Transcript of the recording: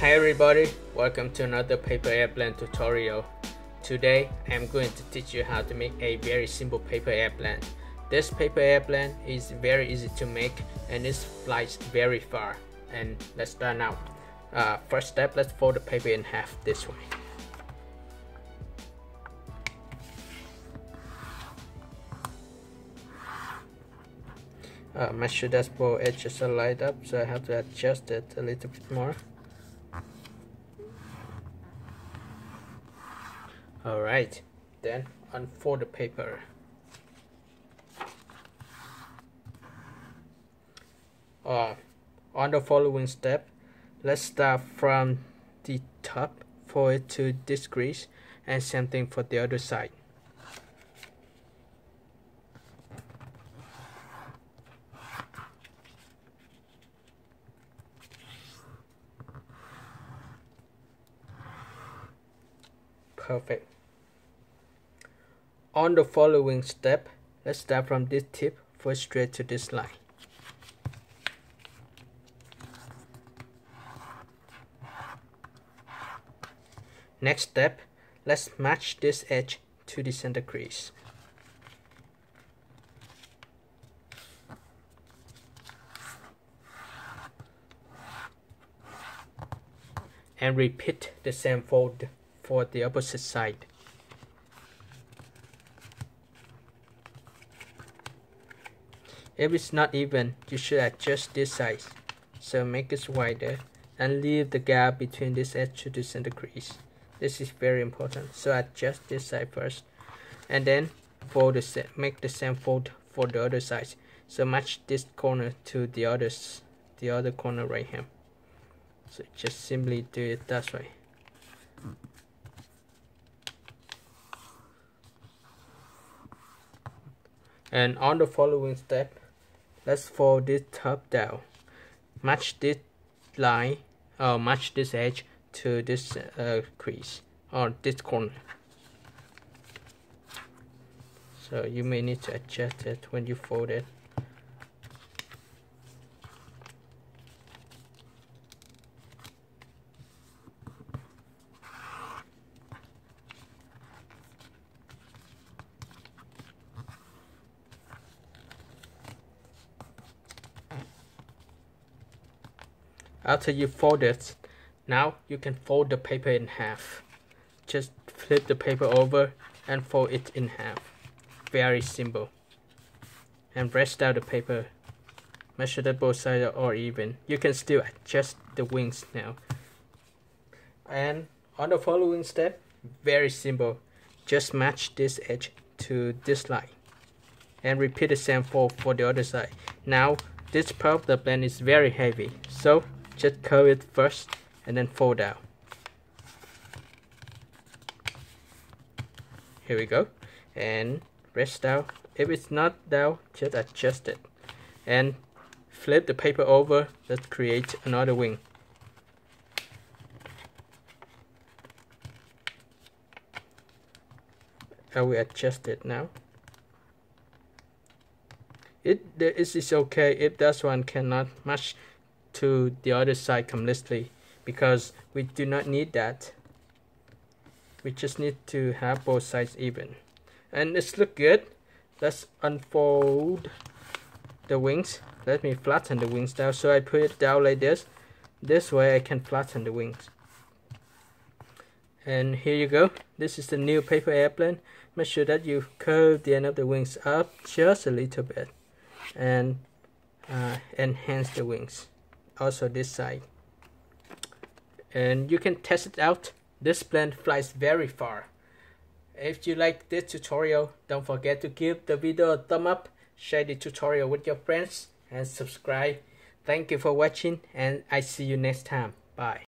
Hi everybody, welcome to another paper airplane tutorial. Today I'm going to teach you how to make a very simple paper airplane. This paper airplane is very easy to make and it flies very far. And let's start now. First step, let's fold the paper in half this way. My shoe dashboard edges are lined up, so I have to adjust it a little bit more. Alright, then unfold the paper. On the following step, let's start from the top, fold it to this crease, and same thing for the other side. Perfect. On the following step, let's start from this tip, fold straight to this line. Next step, let's match this edge to the center crease. And repeat the same fold for the opposite side. If it's not even, you should adjust this size. So make it wider and leave the gap between this edge to the center crease. This is very important. So adjust this side first, and then make the same fold for the other side. So match this corner to the other corner right here. So just simply do it that way. And on the following step, let's fold this top down. Match this line, or match this edge to this crease, or this corner. So you may need to adjust it when you fold it. After you fold it, now you can fold the paper in half. Just flip the paper over and fold it in half. Very simple. And rest out the paper. Make sure that both sides are even. You can still adjust the wings now. And on the following step, very simple. Just match this edge to this line. And repeat the same fold for the other side. Now, this part of the plane is very heavy. So, just curve it first and then fold down. Here we go. And rest down. If it's not down, just adjust it. And flip the paper over. Let's create another wing. I will adjust it now. It is okay if that one cannot match to the other side completely, because we do not need that. We just need to have both sides even. And it's look good. Let's unfold the wings. Let me flatten the wings down. So I put it down like this. This way I can flatten the wings. And here you go. This is the new paper airplane. Make sure that you curve the end of the wings up just a little bit and enhance the wings. Also this side. And you can test it out. This plane flies very far. If you like this tutorial, don't forget to give the video a thumb up, share the tutorial with your friends, and subscribe. Thank you for watching, and I see you next time. Bye.